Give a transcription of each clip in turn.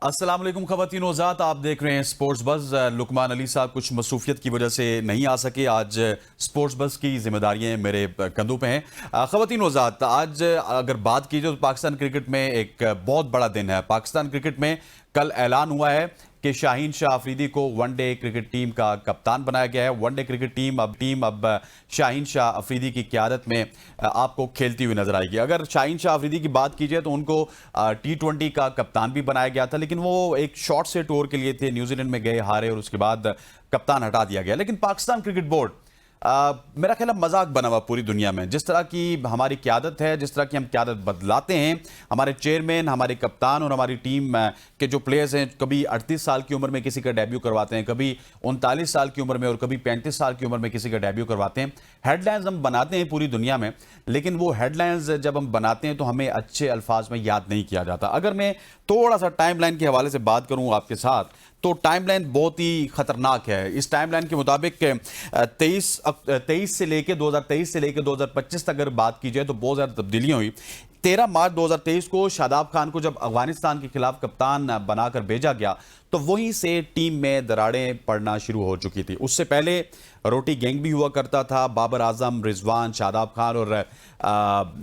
अस्सलाम वालेकुम ख़वातीन व आप देख रहे हैं स्पोर्ट्स बज़। लुकमान अली साहब कुछ मसरूफियत की वजह से नहीं आ सके। आज स्पोर्ट्स बज़ की जिम्मेदारियां मेरे कंधों पे हैं। ख़वातीन व आज अगर बात की जाए तो पाकिस्तान क्रिकेट में एक बहुत बड़ा दिन है। पाकिस्तान क्रिकेट में कल ऐलान हुआ है कि शाहीन शाह अफरीदी को वनडे क्रिकेट टीम का कप्तान बनाया गया है। वनडे क्रिकेट टीम अब शाहीन शाह अफरीदी की क़यादत में आपको खेलती हुई नजर आएगी। अगर शाहीन शाह अफरीदी की बात की जाए तो उनको T20 का कप्तान भी बनाया गया था, लेकिन वो एक शॉर्ट से टूर के लिए थे, न्यूजीलैंड में गए, हारे और उसके बाद कप्तान हटा दिया गया। लेकिन पाकिस्तान क्रिकेट बोर्ड मेरा ख्याल है मजाक बना हुआ पूरी दुनिया में। जिस तरह की हमारी क्यादत है, जिस तरह की हम क्यादत बदलाते हैं, हमारे चेयरमैन, हमारे कप्तान और हमारी टीम के जो प्लेयर्स हैं, कभी 38 साल की उम्र में किसी का डेब्यू करवाते हैं, कभी 39 साल की उम्र में और कभी 35 साल की उम्र में किसी का डेब्यू करवाते हैं। हेडलाइंस हम बनाते हैं पूरी दुनिया में, लेकिन वो हेडलाइंस जब हम बनाते हैं तो हमें अच्छे अल्फाज में याद नहीं किया जाता। अगर मैं थोड़ा सा टाइमलाइन के हवाले से बात करूं आपके साथ, तो टाइमलाइन बहुत ही खतरनाक है। इस टाइमलाइन के मुताबिक 23 से लेकर 2023 से लेकर 2025 तक अगर बात की जाए तो बहुत ज़्यादा तब्दीलियां हुई। 13 मार्च 2023 को शादाब खान को जब अफगानिस्तान के खिलाफ कप्तान बनाकर भेजा गया तो वहीं से टीम में दरारें पड़ना शुरू हो चुकी थी। उससे पहले रोटी गैंग भी हुआ करता था। बाबर आजम, रिजवान, शादाब खान और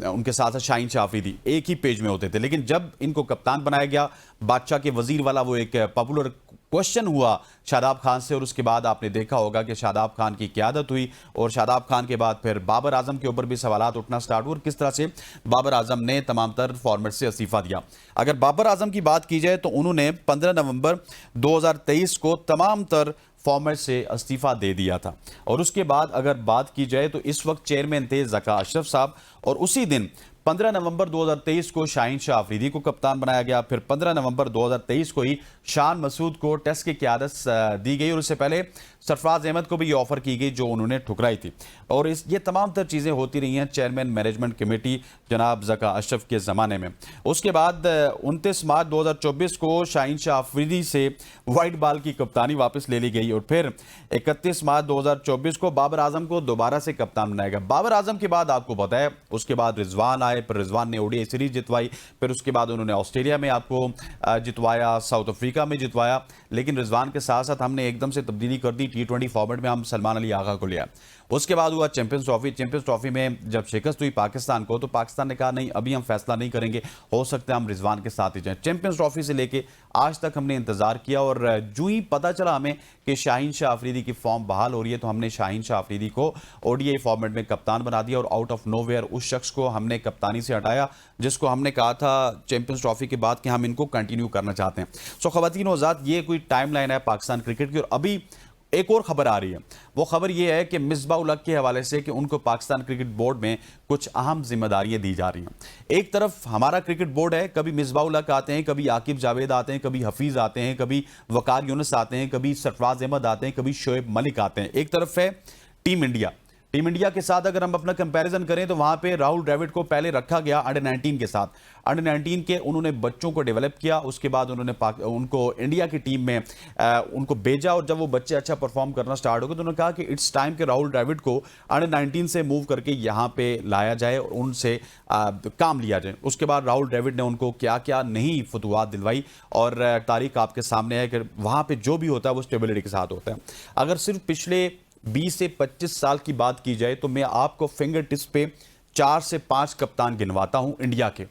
उनके साथ साथ शाहीन शाह अफरीदी एक ही पेज में होते थे। लेकिन जब इनको कप्तान बनाया गया, बादशाह के वजीर वाला वो एक पॉपुलर क्वेश्चन हुआ शादाब खान से, और उसके बाद आपने देखा होगा कि शादाब खान की क़यादत हुई और शादाब खान के बाद फिर बाबर आजम के ऊपर भी सवालात उठना स्टार्ट हुए और किस तरह से बाबर आजम ने तमाम तर फॉर्मेट से इस्तीफा दिया। अगर बाबर आजम की बात की जाए तो उन्होंने 15 नवंबर 2023 को तमाम तर फॉर्मेट से इस्तीफा दे दिया था। और उसके बाद अगर बात की जाए तो इस वक्त चेयरमैन थे ज़का अशरफ साहब, और उसी दिन 15 नवंबर 2023 को शाहीन शाह अफरीदी को कप्तान बनाया गया। फिर 15 नवंबर 2023 को ही शान मसूद को टेस्ट की क़यादत दी गई और उससे पहले सरफराज अहमद को भी ये ऑफर की गई जो उन्होंने ठुकराई थी। और ये तमाम तर चीज़ें होती रही हैं चेयरमैन मैनेजमेंट कमेटी जनाब ज़का अशरफ के ज़माने में। उसके बाद 29 मार्च 2024 को शाहीन शाह अफरीदी से वाइट बॉल की कप्तानी वापस ले ली गई और फिर 31 मार्च 2024 को बाबर आजम को दोबारा से कप्तान बनाया गया। बाबर आजम के बाद आपको पता है उसके बाद रिजवान आए, फिर रिजवान ने ओडीआई सीरीज जितवाई, फिर उसके बाद उन्होंने ऑस्ट्रेलिया में आपको जितवाया, साउथ अफ्रीका में जितवाया। लेकिन रिजवान के साथ साथ हमने एकदम से तब्दीली कर दी, T20 फॉर्मेट में हम सलमान अली आगा को लिया। उसके बाद हुआ चैंपियंस ट्रॉफी में जब शिकस्त हुई पाकिस्तान को, तो पाकिस्तान ने कहा नहीं, अभी हम फैसला नहीं करेंगे, हो सकता है हम रिजवान के साथ ही जाएं। चैंपियंस ट्रॉफी से लेके आज तक हमने इंतजार किया और जो ही पता चला हमें कि शाहीन शाह अफरीदी की फॉर्म बहाल हो रही है तो हमने शाहीन शाह अफरीदी को ओडीआई फॉर्मेट में कप्तान बना दिया और आउट ऑफ नोवेयर उस शख्स को हमने कप्तानी से हटाया जिसको हमने कहा था चैंपियंस ट्रॉफी के बाद कि हम इनको कंटिन्यू करना चाहते हैं। सो ख़वातीन व हज़रात, ये कोई टाइमलाइन है पाकिस्तान क्रिकेट की। और अभी एक और खबर आ रही है, वो खबर ये है कि मिसबाह उल हक के हवाले से कि उनको पाकिस्तान क्रिकेट बोर्ड में कुछ अहम जिम्मेदारियां दी जा रही हैं। एक तरफ हमारा क्रिकेट बोर्ड है, कभी मिसबाह उल हक आते हैं, कभी आकिब जावेद आते हैं, कभी हफीज आते हैं, कभी वकार यूनुस आते हैं, कभी सरफराज अहमद आते हैं, कभी शोएब मलिक आते हैं। एक तरफ है टीम इंडिया के साथ अगर हम अपना कंपैरिजन करें तो वहां पे राहुल द्रविड़ को पहले रखा गया अंडर 19 के साथ। अंडर 19 के उन्होंने बच्चों को डेवलप किया, उसके बाद उन्होंने उनको इंडिया की टीम में उनको भेजा और जब वो बच्चे अच्छा परफॉर्म करना स्टार्ट हो गए तो उन्होंने कहा कि इट्स टाइम कि राहुल द्रविड़ को अंडर 19 से मूव करके यहाँ पे लाया जाए और उनसे काम लिया जाए। उसके बाद राहुल द्रविड़ ने उनको क्या क्या नहीं फतवात दिलवाई और तारीख आपके सामने है कि वहाँ पर जो भी होता है वो स्टेबिलिटी के साथ होता है। अगर सिर्फ पिछले 20 से 25 साल की बात की जाए तो मैं आपको फिंगर टिप्स पे 4 से 5 कप्तान गिनवाता हूं इंडिया के।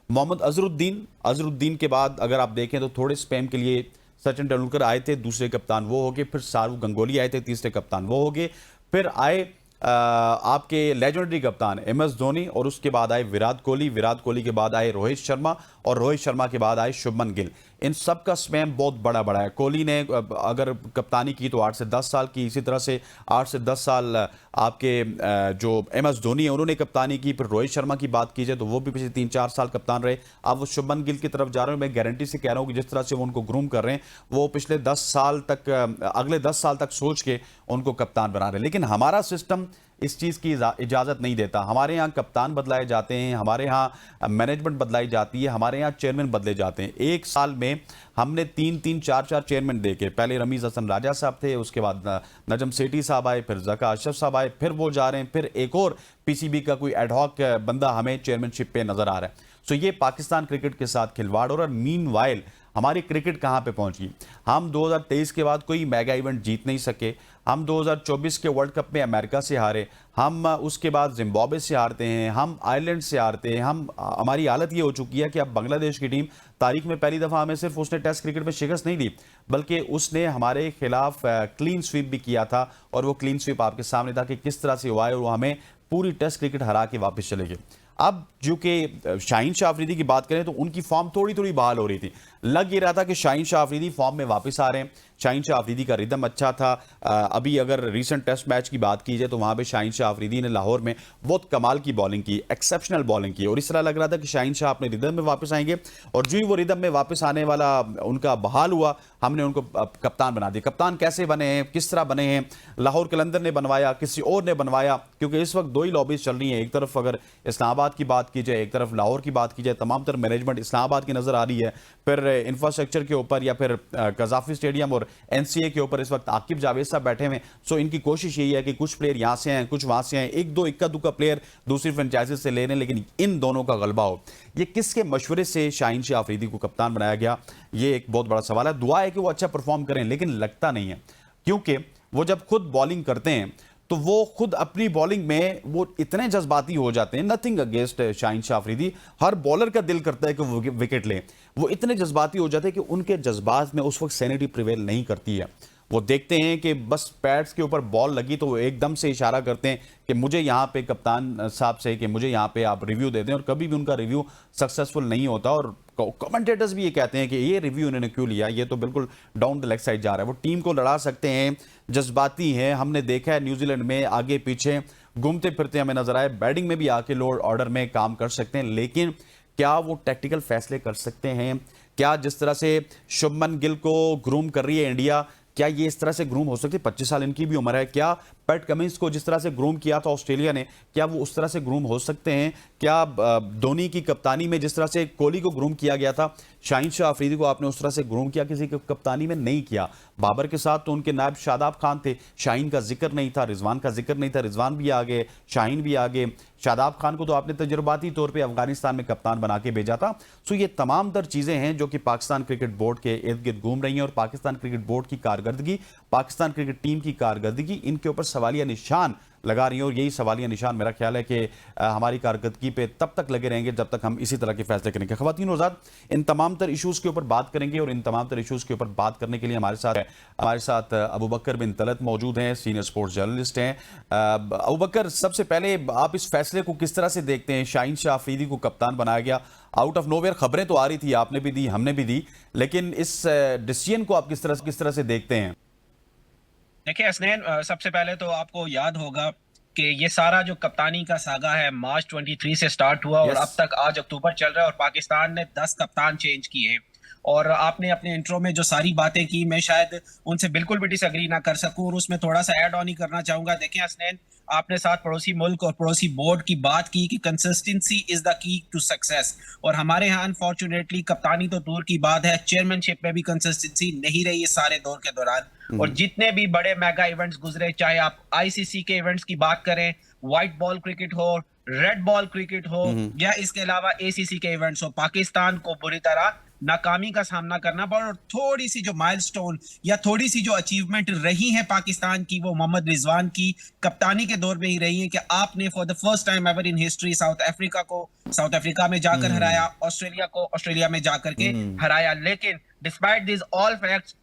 मोहम्मद अजहरुद्दीन के बाद अगर आप देखें तो थोड़े स्पैम के लिए सचिन तेंदुलकर आए थे, दूसरे कप्तान वो हो गए, फिर सौरव गंगोली आए थे, तीसरे कप्तान वो हो गए, फिर आए आपके लेजेंडरी कप्तान MS धोनी और उसके बाद आए विराट कोहली के बाद आए रोहित शर्मा और रोहित शर्मा के बाद आए शुभमन गिल। इन सब का स्पैम बहुत बड़ा है। कोहली ने अगर कप्तानी की तो 8 से 10 साल की, इसी तरह से 8 से 10 साल आपके जो MS धोनी है उन्होंने कप्तानी की। फिर रोहित शर्मा की बात की जाए तो वो भी पिछले 3-4 साल कप्तान रहे। अब वो शुभमन गिल की तरफ जा रहे हैं। मैं गारंटी से कह रहा हूँ कि जिस तरह से वो उनको ग्रूम कर रहे हैं वो पिछले 10 साल तक, अगले 10 साल तक सोच के उनको कप्तान बना रहे हैं। लेकिन हमारा सिस्टम इस चीज़ की इजाज़त नहीं देता। हमारे यहाँ कप्तान बदलाए जाते हैं, हमारे यहाँ मैनेजमेंट बदलाई जाती है, हमारे यहाँ चेयरमैन बदले जाते हैं। एक साल में हमने 3-3, 4-4 चेयरमैन देखे। पहले रमीज़ हसन राजा साहब थे, उसके बाद नजम सेठी साहब आए, फिर ज़का अशरफ साहब आए, फिर वो जा रहे हैं, फिर एक और PCB का कोई एडहॉक बंदा हमें चेयरमैनशिप पे नज़र आ रहा है। सो ये पाकिस्तान क्रिकेट के साथ खिलवाड़ हो रहा है। मीनवाइल हमारी क्रिकेट कहाँ पे पहुंची। हम 2023 के बाद कोई मेगा इवेंट जीत नहीं सके। हम 2024 के वर्ल्ड कप में अमेरिका से हारे, हम उसके बाद जिम्बाब्वे से हारते हैं, हम आयरलैंड से हारते हैं। हमारी हालत ये हो चुकी है कि अब बांग्लादेश की टीम तारीख में पहली दफ़ा हमें सिर्फ उसने टेस्ट क्रिकेट में शिकस्त नहीं दी, बल्कि उसने हमारे खिलाफ क्लीन स्वीप भी किया था। और वो क्लीन स्वीप आपके सामने था कि किस तरह से हुआ है, और वो हमें पूरी टेस्ट क्रिकेट हरा के वापस चले गए। अब जो कि शाहीन शाह अफरीदी की बात करें तो उनकी फॉर्म थोड़ी थोड़ी बहाल हो रही थी। लग ये रहा था कि शाहीन शाह अफरीदी फॉर्म में वापस आ रहे हैं। शाहीन शाह अफरीदी का रिदम अच्छा था। अभी अगर रीसेंट टेस्ट मैच की बात की जाए तो वहां पे शाहीन शाह अफरीदी ने लाहौर में बहुत कमाल की बॉलिंग की, एक्सेप्शनल बॉलिंग की, और इस तरह लग रहा था कि शाहीन शाह अपने रिदम में वापस आएंगे। और जो ही वो रिदम में वापस आने वाला उनका बहाल हुआ, हमने उनको कप्तान बना दिया। कप्तान कैसे बने हैं, किस तरह बने हैं, लाहौर कलंदर ने बनवाया, किसी और ने बनवाया, क्योंकि इस वक्त दो ही लॉबीज चल रही हैं। एक तरफ अगर इस्लामाबाद की बात की जाए, एक तरफ लाहौर की बात की जाए, तमाम तर मैनेजमेंट इस्लामाबाद की नजर आ रही है। फिर इंफ्रास्ट्रक्चर के ऊपर या फिर कजाफी स्टेडियम और एनसीए के ऊपर इस वक्त आकिब जावेद साहब बैठे हुए। सो इनकी कोशिश यही है कि कुछ प्लेयर यहां से हैं, कुछ वहां से हैं, एक दो इक्का दुक्का प्लेयर दूसरी फ्रेंचाइजी से ले रहे हैं, लेकिन इन दोनों का गलबा हो। ये किसके मशवरे से शाहीन शाह अफरीदी को कप्तान बनाया गया, ये एक बहुत बड़ा सवाल है। दुआ है कि वो अच्छा परफॉर्म करें, लेकिन लगता नहीं है, क्योंकि वो जब खुद बॉलिंग करते हैं तो वो खुद अपनी बॉलिंग में वो इतने जज्बाती हो जाते हैं। नथिंग अगेंस्ट शाहीन शाह अफरीदी, हर बॉलर का दिल करता है कि वो विकेट लें। वो इतने जज्बाती हो जाते हैं कि उनके जज्बात में उस वक्त सैनिटी प्रिवेल नहीं करती है। वो देखते हैं कि बस पैड्स के ऊपर बॉल लगी तो वो एकदम से इशारा करते हैं कि मुझे यहाँ पे कप्तान साहब से कि मुझे यहाँ पे आप रिव्यू दे दें, और कभी भी उनका रिव्यू सक्सेसफुल नहीं होता। और कमेंटेटर्स भी ये कहते हैं कि ये रिव्यू इन्होंने क्यों लिया, ये तो बिल्कुल डाउन द लेग साइड जा रहा है। वो टीम को लड़ा सकते हैं, जज्बाती हैं। हमने देखा है न्यूजीलैंड में आगे पीछे घूमते फिरते हमें नजर आए, बैटिंग में भी आके लोअर ऑर्डर में काम कर सकते हैं, लेकिन क्या वो टैक्टिकल फैसले कर सकते हैं? क्या जिस तरह से शुभमन गिल को ग्रूम कर रही है इंडिया, क्या ये इस तरह से ग्रूम हो सकती है? 25 साल इनकी भी उम्र है। क्या पैट कमिंस को जिस तरह से ग्रूम किया था ऑस्ट्रेलिया ने, क्या वो उस तरह से ग्रूम हो सकते हैं? क्या धोनी की कप्तानी में जिस तरह से कोहली को ग्रूम किया गया था, शाहीन शाह अफरीदी को आपने उस तरह से ग्रूम किया? किसी की कप्तानी में नहीं किया। बाबर के साथ तो उनके नायब शादाब खान थे, शाहीन का जिक्र नहीं था, रिजवान का जिक्र नहीं था। रिजवान भी आगे, शाहीन भी आगे। शादाब खान को तो आपने तजुर्बाती तौर पे अफगानिस्तान में कप्तान बना के भेजा था। सो ये तमाम तर चीजें हैं जो कि पाकिस्तान क्रिकेट बोर्ड के इर्द गिर्द घूम रही हैं, और पाकिस्तान क्रिकेट बोर्ड की कारकर्दगी, पाकिस्तान क्रिकेट टीम की कारकर्दगी, इनके ऊपर सवालिया निशान लगा रही है। और यही सवालिया निशान मेरा ख्याल है कि हमारी कारकर्दगी पे तब तक लगे रहेंगे जब तक हम इसी तरह के फैसले करेंगे। ख्वातीन आज़ाद, इन तमाम तर इशूज़ के ऊपर बात करेंगे, और इन तमाम तर इशूज़ के ऊपर बात करने के लिए हमारे साथ अबू बकर बिन तलत मौजूद हैं, सीनियर स्पोर्ट्स जर्नलिस्ट हैं। अबू बकर, सबसे पहले आप इस फैसले को किस तरह से देखते हैं? शाहीन शाह अफरीदी को कप्तान बनाया गया, आउट ऑफ नोवेयर खबरें तो आ रही थी, आपने भी दी, हमने भी दी, लेकिन इस डिसीजन को आप किस तरह से देखते हैं? देखिए हसनैन, सबसे पहले तो आपको याद होगा कि ये सारा जो कप्तानी का सागा है मार्च 23 से स्टार्ट हुआ और यस। अब तक आज अक्टूबर चल रहा है और पाकिस्तान ने 10 कप्तान चेंज किए हैं। और आपने अपने इंट्रो में जो सारी बातें की, मैं शायद उनसे बिल्कुल भी डिसएग्री ना कर सकूं और उसमें थोड़ा सा ऐड ऑन ही करना चाहूंगा। देखिए हसनैन, आपने साथ पड़ोसी मुल्क और पड़ोसी बोर्ड की बात की कि consistency is the key to success, और हमारे यहाँ अनफॉर्चुनेटली कप्तानी तो दूर की बात है, चेयरमैनशिप में भी कंसिस्टेंसी नहीं रही इस सारे दौर के दौरान। और जितने भी बड़े मेगा इवेंट्स गुजरे, चाहे आप आईसीसी के इवेंट्स की बात करें, व्हाइट बॉल क्रिकेट हो, रेड बॉल क्रिकेट हो, या इसके अलावा एसीसी के इवेंट्स हो, पाकिस्तान को बुरी तरह नाकामी का सामना करना पड़ा। और थोड़ी सी जो माइलस्टोन या थोड़ी सी जो अचीवमेंट रही है पाकिस्तान की, वो मोहम्मद रिजवान की कप्तानी के दौर में ही रही है कि आपने for the first time ever in history south Africa को साउथ अफ्रीका में जाकर हराया, ऑस्ट्रेलिया को ऑस्ट्रेलिया में जाकर के हराया। लेकिन डिस्पाइट दिस ऑल फैक्ट्स,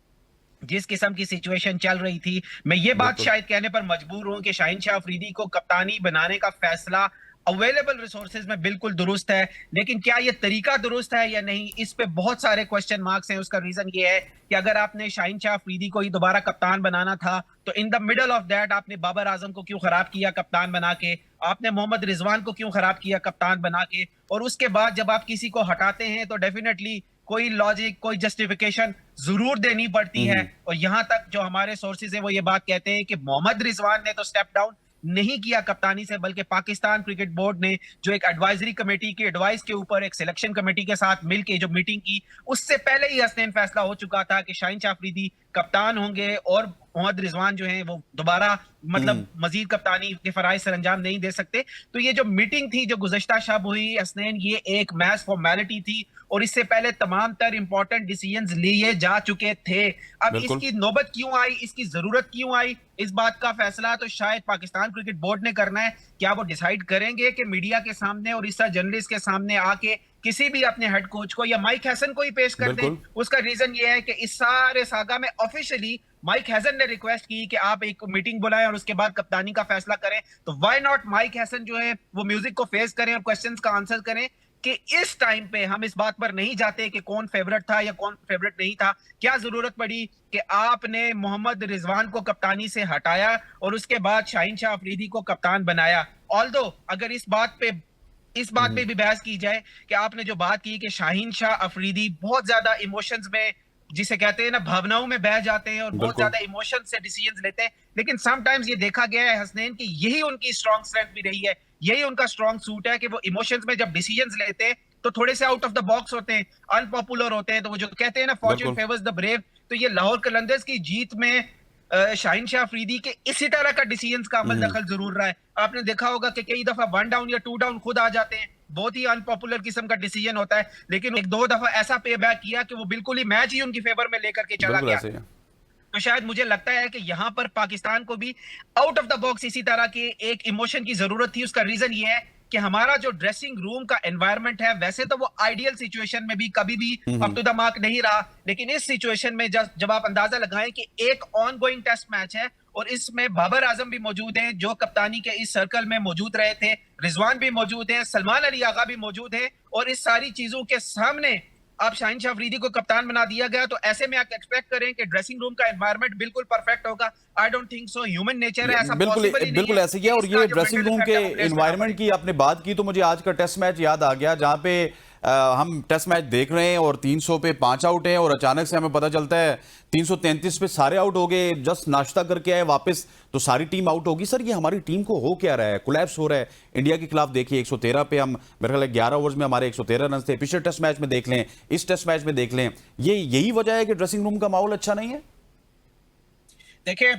जिस किस्म की सिचुएशन चल रही थी, मैं ये बात शायद कहने पर मजबूर हूं कि शाहीन शाह अफरीदी को कप्तानी बनाने का फैसला अवेलेबल रिसोर्सेज में बिल्कुल दुरुस्त है, लेकिन क्या ये तरीका दुरुस्त है या नहीं, इस पे बहुत सारे क्वेश्चन मार्क्स हैं। उसका रीजन ये है कि अगर आपने शाहीन शाह अफरीदी को ही दोबारा कप्तान बनाना था तो in the middle of that आपने बाबर आजम को क्यों खराब किया कप्तान बना के, आपने मोहम्मद रिजवान को क्यों खराब किया कप्तान बना के, और उसके बाद जब आप किसी को हटाते हैं तो डेफिनेटली कोई लॉजिक, कोई जस्टिफिकेशन जरूर देनी पड़ती है। और यहां तक जो हमारे सोर्सेज हैं वो ये बात कहते हैं कि मोहम्मद रिजवान ने तो स्टेप डाउन नहीं किया कप्तानी से, बल्कि पाकिस्तान क्रिकेट बोर्ड ने जो एक एडवाइजरी कमेटी की एडवाइस के ऊपर एक सिलेक्शन कमेटी के साथ मिलकर जो मीटिंग की, उससे पहले ही हसनैन फैसला हो चुका था कि शाहीन शाह अफरीदी कप्तान होंगे और मोहम्मद रिजवान जो है वो दोबारा मतलब मजीद कप्तानी के फराइज सरंजाम नहीं दे सकते। तो ये जो मीटिंग थी जो गुज़श्ता शब हुई हसनैन, ये एक मैच फॉर्मेलिटी थी और इससे पहले तमाम तर इंपॉर्टेंट डिसीजंस लिए जा चुके थे। अब बिल्कुल। इसकी नौबत क्यों आई, इसकी जरूरत क्यों आई, इस बात का फैसला तो शायद पाकिस्तान क्रिकेट बोर्ड ने करना है। क्या वो डिसाइड करेंगे कि मीडिया के सामने और इस जर्नलिस्ट के सामने आके किसी भी अपने हेड कोच को या माइक हैसन को ही पेश कर दें? बिल्कुल। उसका रीजन ये है कि इस सारे सागा में ऑफिशियली माइक हैसन ने रिक्वेस्ट की कि आप एक मीटिंग बुलाएं और उसके बाद कप्तानी का फैसला करें। तो व्हाई नॉट माइक हैसन जो है वो म्यूजिक को फेस करें और क्वेश्चंस का आंसर करें कि इस टाइम पे हम इस बात पर नहीं जाते कि कौन फेवरेट था या कौन फेवरेट नहीं था। क्या जरूरत पड़ी कि आपने मोहम्मद रिजवान को कप्तानी से हटाया और उसके बाद शाहीन शाह अफरीदी को कप्तान बनाया? ऑल्दो अगर इस बात पे भी बहस की जाए कि आपने जो बात की कि शाहीन शाह अफरीदी बहुत ज्यादा इमोशंस में, जिसे कहते हैं ना, भावनाओं में बह जाते हैं और बहुत बिल्कुल। ज्यादा इमोशन से डिसीजंस लेते हैं, लेकिन समटाइम्स ये देखा गया है हसनैन कि यही उनकी स्ट्रॉन्ग स्ट्रेंथ भी रही है, यही उनका स्ट्रॉन्ग सूट है कि वो इमोशंस में जब डिसीजंस लेते हैं तो थोड़े से आउट ऑफ द बॉक्स होते हैं, अनपॉपुलर होते हैं। तो वो जो कहते हैं ना, फॉर्च्यून बिल्कुल। फेवर्स द ब्रेव, तो ये लाहौर कलंदर्स की जीत में शाहीन शाह अफरीदी के इसी तरह का डिसीजंस का अमल दखल जरूर रहा है। आपने देखा होगा कि कई दफा 1 डाउन या 2 डाउन खुद आ जाते हैं, बहुत ही अनपॉपुलर किस्म का डिसीजन होता है, लेकिन एक दो दफा ऐसा पे बैक किया कि वो बिल्कुल ही मैच ही उनकी फेवर में लेकर के चला बिल्कुल गया। ऐसे ही है। तो शायद मुझे लगता है कि यहाँ पर पाकिस्तान को भी आउट ऑफ द बॉक्स इसी तरह के एक इमोशन की जरूरत थी। उसका रीजन ये है कि हमारा जो ड्रेसिंग रूम का एनवायरनमेंट है, वैसे तो वो आइडियल सिचुएशन में भी कभी भी अप टू द मार्क नहीं रहा, लेकिन इस सिचुएशन में जब आप अंदाजा लगाएं कि एक ऑन गोइंग टेस्ट मैच है और इसमें बाबर आजम भी मौजूद हैं जो कप्तानी के इस सर्कल में मौजूद रहे थे, रिजवान भी मौजूद हैं, सलमान अली आगा भी मौजूद हैं, और इस सारी चीजों के सामने अब शाहीन शाह अफरीदी को कप्तान बना दिया गया, तो ऐसे में आप एक्सपेक्ट करें कि ड्रेसिंग रूम का एनवायरनमेंट बिल्कुल परफेक्ट होगा? I don't think so. Human nature है, ऐसा बिल्कुल पॉसिबल ही नहीं बिल्कुल है ऐसे ही है। कि और इसका ये जो ड्रेसिंग mental रूम effect के है वो players पे ना एनवायरनमेंट पड़े। की आपने बात की तो मुझे आज का टेस्ट मैच याद आ गया, जहां पे हम टेस्ट मैच देख रहे हैं और 300 पे 5 आउट हैं और अचानक से हमें पता चलता है 333 पे सारे आउट हो गए, जस्ट नाश्ता करके आए वापस तो सारी टीम आउट होगी। सर ये हमारी टीम को हो क्या रहा है, कोलैप्स हो रहा है? इंडिया के खिलाफ देखिए 113 पे हम, मेरे ख्याल है 11 ओवर्स में हमारे 113 रन थे, पिछले टेस्ट मैच में देख लें, इस टेस्ट मैच में देख लें, ये यही वजह है कि ड्रेसिंग रूम का माहौल अच्छा नहीं है? देखिए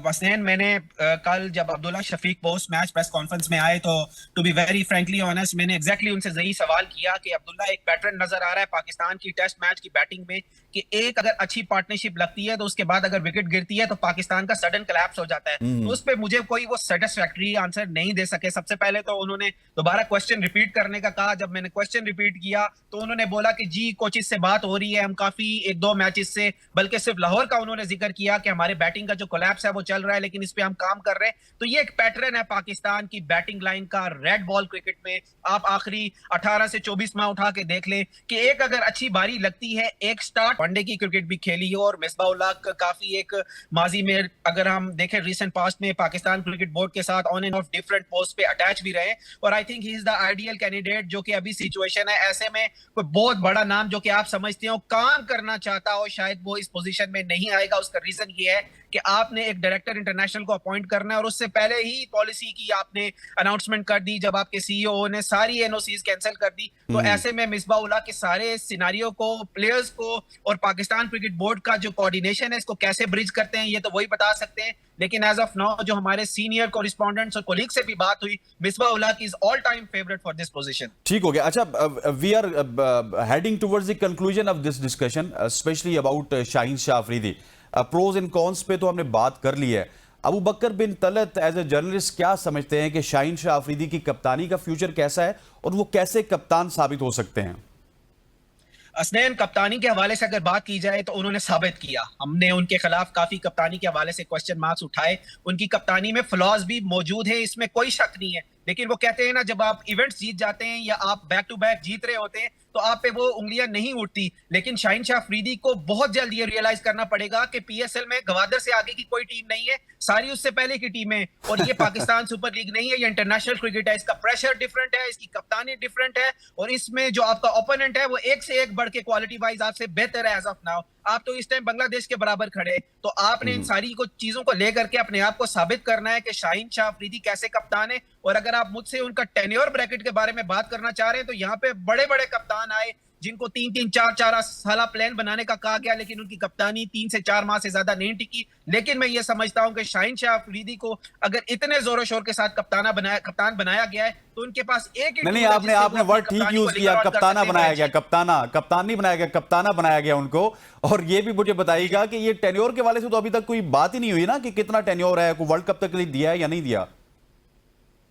हसनैन, मैंने कल जब Abdullah Shafique post match press conference में आए तो to be very frankly honest मैंने एग्जैक्टली उनसे यही सवाल किया कि अब्दुल्ला, एक पैटर्न नजर आ रहा है पाकिस्तान की टेस्ट मैच की बैटिंग में कि एक अगर अच्छी पार्टनरशिप लगती है तो उसके बाद अगर विकेट गिरती है तो पाकिस्तान का सडन कोलैप्स हो जाता है। तो उस पर मुझे कोई वो सेटिस्फैक्टरी आंसर नहीं दे सके। सबसे पहले तो उन्होंने दोबारा क्वेश्चन रिपीट करने का कहा। जब मैंने क्वेश्चन रिपीट किया तो उन्होंने बोला कि जी कोचिज से बात हो रही है, हम काफी एक दो मैचेस से, बल्कि सिर्फ लाहौर का उन्होंने जिक्र किया कि हमारे बैटिंग का जो कोलैप्स है वो चल रहा है, लेकिन इस पे हम काम कर रहे हैं। तो ये एक पैटर्न है पाकिस्तान की बैटिंग लाइन का रेड बॉल क्रिकेट में। आप आखिरी 18 से 24 माह उठा के देख लें कि एक अगर अच्छी बारी लगती है, एक स्टार्ट वनडे की क्रिकेट भी खेली है और मिसबाह-उल-हक काफी एक माजी में अगर हम देखें रिसेंट पास्ट में पाकिस्तान क्रिकेट बोर्ड के साथ on end of different post पे अटैच भी रहे, और I think he is the ideal candidate जो कि अभी सिचुएशन है ऐसे में कोई बहुत बड़ा नाम जो कि आप समझते हो काम करना चाहता हो, शायद वो इस पोजीशन में नहीं आएगा। उसका रीजन ये है कि आपने एक डायरेक्टर इंटरनेशनल को अपॉइंट करना है और उससे पहले ही पॉलिसी की आपने अनाउंसमेंट कर दी जब आपके सीईओ ने सारी एनओसीज कैंसिल कर दी। तो ऐसे में मिसबाह-उल-हक के सारे सिनारियो को, प्लेयर्स को और पाकिस्तान क्रिकेट बोर्ड का जो कोऑर्डिनेशन है इसको कैसे ब्रिज करते हैं ये तो वही बता सकते हैं। लेकिन एज ऑफ नाउ जो हमारे सीनियर कोरिस्पोंडेंट्स और कोलीग से भी बात हुई, Misbah ul Haq is all time favourite for this position. ठीक हो गया। अच्छा, we are heading towards the conclusion of this discussion, especially about Shaheen Shah Afridi. Pros and cons पे तो हमने बात कर ली है। Abu Bakar bin Talat as a journalist क्या समझते हैं कि शाहीन शाह अफरीदी की कप्तानी का फ्यूचर कैसा है और वो कैसे कप्तान साबित हो सकते हैं? हसनैन, कप्तानी के हवाले से अगर बात की जाए तो उन्होंने साबित किया। हमने उनके खिलाफ काफी कप्तानी के हवाले से क्वेश्चन मार्क्स उठाए। उनकी कप्तानी में फ्लॉज भी मौजूद है, इसमें कोई शक नहीं है। लेकिन वो कहते हैं ना, जब आप इवेंट्स जीत जाते हैं या आप बैक टू बैक जीत रहे होते हैं तो आप पे वो उंगलियां नहीं उठती। लेकिन शाहीन शाह अफरीदी को बहुत जल्द ये रियलाइज करना पड़ेगा कि पीएसएल में गवादर से आगे की कोई टीम नहीं है, सारी उससे पहले की टीम है। और ये पाकिस्तान सुपर लीग नहीं है, ये इंटरनेशनल क्रिकेट है। इसका प्रेशर डिफरेंट है, इसकी कप्तानी डिफरेंट है, और इसमें जो आपका ओपोनेंट है वो एक से एक बढ़ के क्वालिटी वाइज आपसे बेहतर है एज ऑफ नाउ। आप तो इस टाइम बांग्लादेश के बराबर खड़े, तो आपने इन सारी को चीजों को लेकर के अपने आप को साबित करना है कि शाहीन शाह अफरीदी कैसे कप्तान है। और अगर आप मुझसे उनका टेन्योर ब्रैकेट के बारे में बात करना चाह रहे हैं तो यहाँ पे बड़े बड़े कप्तान आए जिनको 3-3 4-4 साल प्लान बनाने का कहा गया, लेकिन उनकी कप्तानी 3 से 4 माह से ज्यादा नहीं टिकी। लेकिन मैं ये समझता हूं कि शाहीन शाह अफरीदी को अगर इतने जोरों शोर के साथ कप्तान बनाया गया है, तो उनके पास एक ही नहीं नहीं, टूल है आपने जिससे वो आपने अपनी वर्ड ठीक कप्तानी यूज को किया, लेकर on कर कप्ताना सकते हैं। बनाया गया, कप्तान नहीं बनाया गया, कप्ताना बनाया गया उनको। और ये भी मुझे बताइएगा कि ये टेन्योर के वाले से तो अभी तक कोई बात ही नहीं हुई ना कि कितना टेन्योर है, कोई वर्ल्ड कप तक के लिए दिया है या नहीं दिया।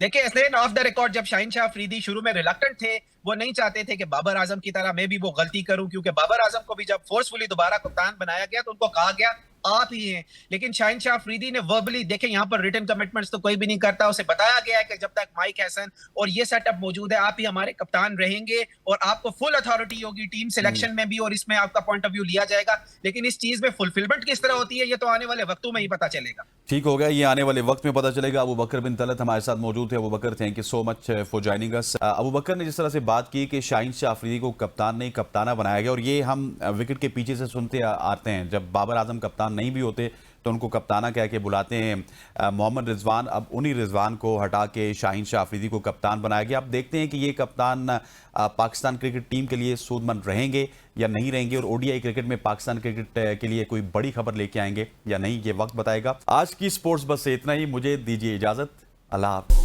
देखिए हसनैन, ऑफ द रिकॉर्ड जब शाहीन शाह अफरीदी शुरू में रिलक्टेंट थे, वो नहीं चाहते थे कि बाबर आजम की तरह मैं भी वो गलती करूं, क्योंकि बाबर आजम को भी जब फोर्सफुली दोबारा कप्तान बनाया गया तो उनको कहा गया आप ही हैं। लेकिन शाहीन शाह अफरीदी ने वर्बली, देखें यहाँ पर रिटन कमिटमेंट्स तो कोई भी नहीं करता, उसे बताया गया है कि जब तक माइक हैसन और ये सेटअप मौजूद है आप ही हमारे कप्तान रहेंगे और आपको फुल अथॉरिटी होगी टीम सिलेक्शन में भी, और इसमें आपका पॉइंट ऑफ व्यू लिया जाएगा। लेकिन इस चीज में फुलफिलमेंट किस तरह होती है ये तो आने वाले वक्तों में ही पता चलेगा। ठीक हो गया, ये आने वाले वक्त में पता चलेगा। अबू बकर बिन तलत हमारे साथ मौजूद थे। Abu Bakar, thank you so much for joining us. Abu Bakar ने जिस तरह से बात की कि शाहीन शाह अफरीदी को कप्तान नहीं कप्ताना बनाया गया, और ये हम विकेट के पीछे से सुनते आते हैं, जब बाबर आजम कप्तान नहीं भी होते तो उनको कप्ताना कह के बुलाते हैं मोहम्मद रिजवान। अब उन्हीं रिजवान को हटा के शाहीन शाह अफरीदी को कप्तान बनाया गया। अब देखते हैं कि ये कप्तान पाकिस्तान क्रिकेट टीम के लिए सूदमंद रहेंगे या नहीं रहेंगे, और ओडीआई क्रिकेट में पाकिस्तान क्रिकेट के लिए कोई बड़ी खबर लेके आएंगे या नहीं, ये वक्त बताएगा। आज की स्पोर्ट्स बस से इतना ही, मुझे दीजिए इजाजत। अल्लाह हाफ़िज़।